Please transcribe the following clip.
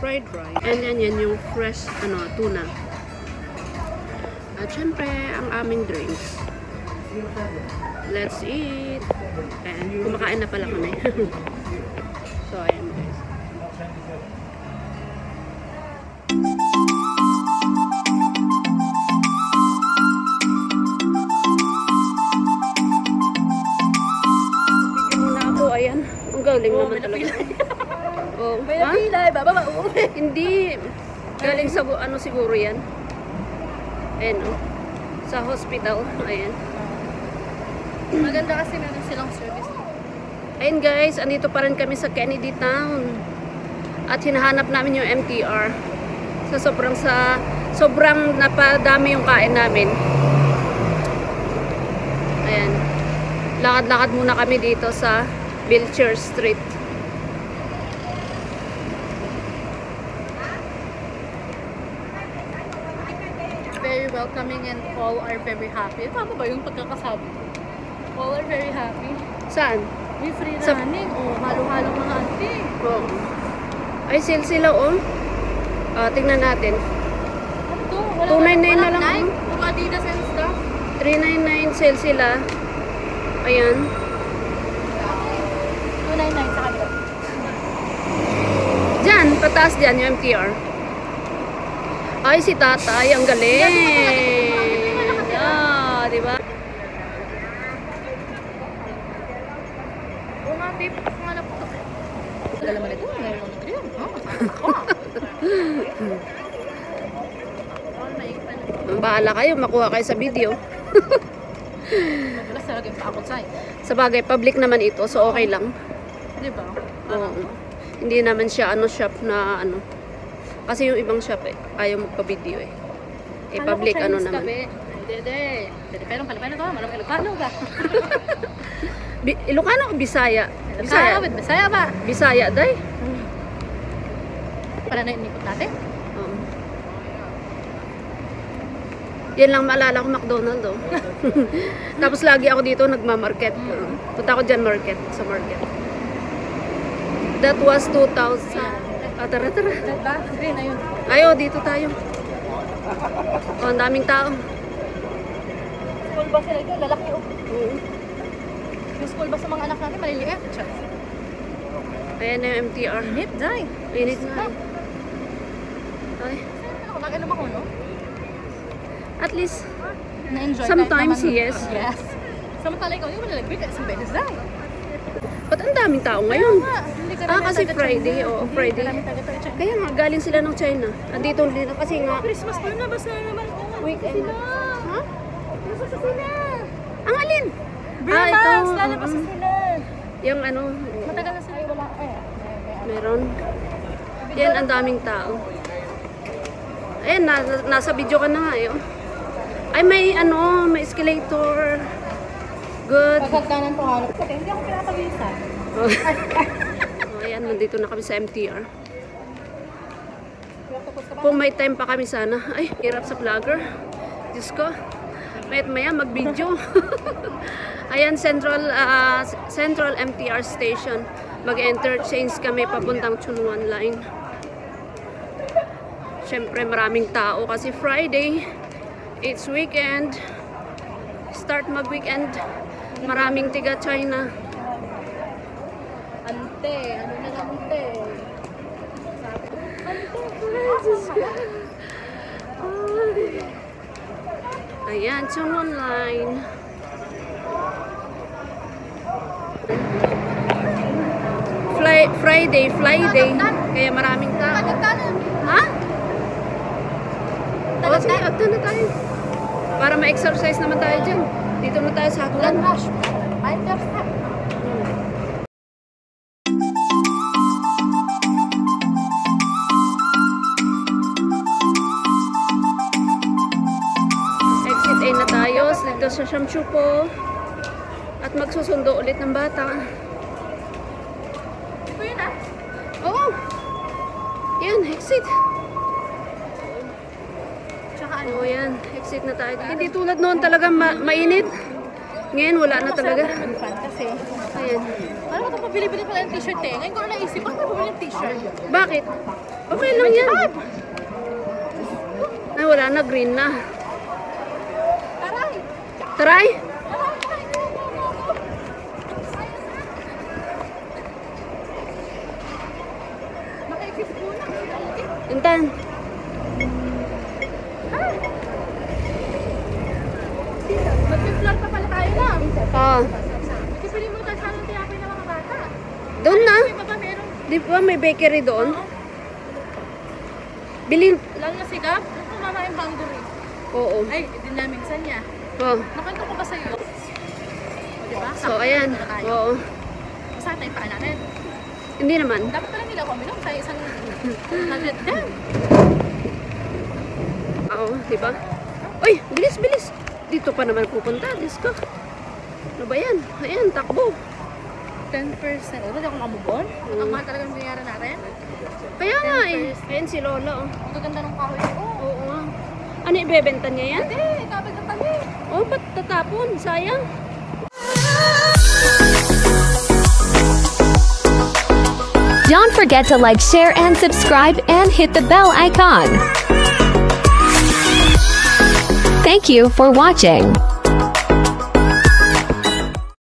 fried rice. And then yan yung fresh tuna. At syempre, ang aming drinks. Let's eat. Ayan, kumakain na pala kami. So, ayan guys. Ayan, ang galing naman talaga. Oh, ha? Hindi. Galing sa siguro yan. Ayan, oh. Sa hospital. Ayan. Maganda kasi meron silang service. Ayan guys, andito pa rin kami sa Kennedy Town. At hinahanap namin yung MTR. Sobrang napadami yung kain namin. Ayan. Lakad-lakad muna kami dito sa Belcher Street. Very welcoming and all are very happy. Tama ba yung pagkakasabi? All are very happy. Saan? May free running. Halo-halong mga auntie. Oh. Ay, sale sila oh. Tingnan natin. Ano to? 299 na lang. Puro Adidas and stuff. 399 sale sila. Ayan. 299 sa kanila. Diyan, pataas diyan yung MTR. Ay, si tatay, ang galing. Yeah, di ba? Oo nga, babe. Pangalap ko. Wala naman ito. Ngayon ko rin. Bahala kayo, makuha kayo sa video. Madalas talaga yung paakot sa'yo. Sa bagay, public naman ito, so okay lang. Di ba? Oo. Hindi naman siya shop na Kasi yung ibang shop ayaw magpa-video public naman. Hindi. Pero Pilipino to, malang Ilocano ba? Ilocano o Bisaya? Bisaya ba? Bisaya, day. Para na inikot natin. Yan lang maalala ko, McDonald's oh. Tapos lagi ako dito nagmamarket. Punta ako dyan sa market. That was 2000. Tara. Diba? Green na yun. Ayo, dito tayo. Ang daming tao. School bus sila ito, lalaki oh. Yung school bus sa mga anak natin, maliliit. Ayan na yung MTR. Init, day. Init na. Ay. Mag-ano ba ko, no? At least, na-enjoy sometimes, yes. Yes. Samantala ikaw, hindi mo nalagbig ka isang beses, day. Ba't ang daming tao ngayon? Kasi Friday. Oo, Friday. Kaya nga, galing sila ng China. Andito nila kasi nga. Christmas pa na, basta naman. Weekend. Ha? Christmas sa sila. Ang alin? Ito. Lalabas sa sila. Yung matagal na sila wala. Meron. Yan, ang daming tao. Ayan, nasa video ka na nga eh. Ay, may escalator. Good. Pagkagdanan to hanap. Kasi hindi ako pinatawisan. Ayan, nandito na kami sa MTR. Kung may time pa kami sana. Ay, hirap sa vlogger. Diyos ko. Maya mag-video. Ayan, Central MTR Station. Mag-interchange kami papuntang Chunwan Line. Siyempre, maraming tao kasi Friday. It's weekend. Start mag-weekend. Maraming tiga China. Ante, ano na lang ante? Ayan, Chunwan Line. Friday. Kaya maraming tao. Ha? O, sige, agta na tayo. Para ma-exercise naman tayo dyan. Dito na tayo sa Haglan. Exit A na tayo. Dito sa Shamshupo. At magsusundo ulit ng bata. Ito yun ah? Oo. Yan, exit. Oo, yan. Exit na tayo. Hindi tulad noon talaga mainit. Ngayon, wala na talaga. Kasi, Ayan. ano ako mabili-bili pala ng t-shirt eh. Ngayon ko na naisip, bakit ako bumili ng t-shirt? Bakit? Okay lang yan. Ay, wala na. Green na. Taray! Try? Maka-exist muna. Intan. Mag-floor pa pala tayo na. Oh. Pipili mo tayo sana ng tiyapay ng mga bata. Doon na. May baba meron. Di ba may bakery doon? Bilhin. Lalo na sigap. Ito mama yung hungry. Oo. Ay, din namin sa niya. Oh. Nakanta ko ba sa'yo? O, diba? So, ayan. Oo. Masakit na yung paa natin. Hindi naman. Dapat pala nila ko minum sa isang 100 din. Oo, di ba? Uy, bilis, bilis. Dito pa naman pupunta. Diyos ko. Ano ba yan? Ayan, takbo. 10%. Ano, hindi ako makamubon? Ang mahal talaga ng binayaran natin. Kaya nga eh. Ayan si Lola. Oh. Ang gaganda ng kahoy ko. Oo nga. Ano, ibebenta niya yan? Hindi, kapit ng tabi. Oh, ba't tatapon? Sayang. Don't forget to like, share, and subscribe, and hit the bell icon. Thank you for watching.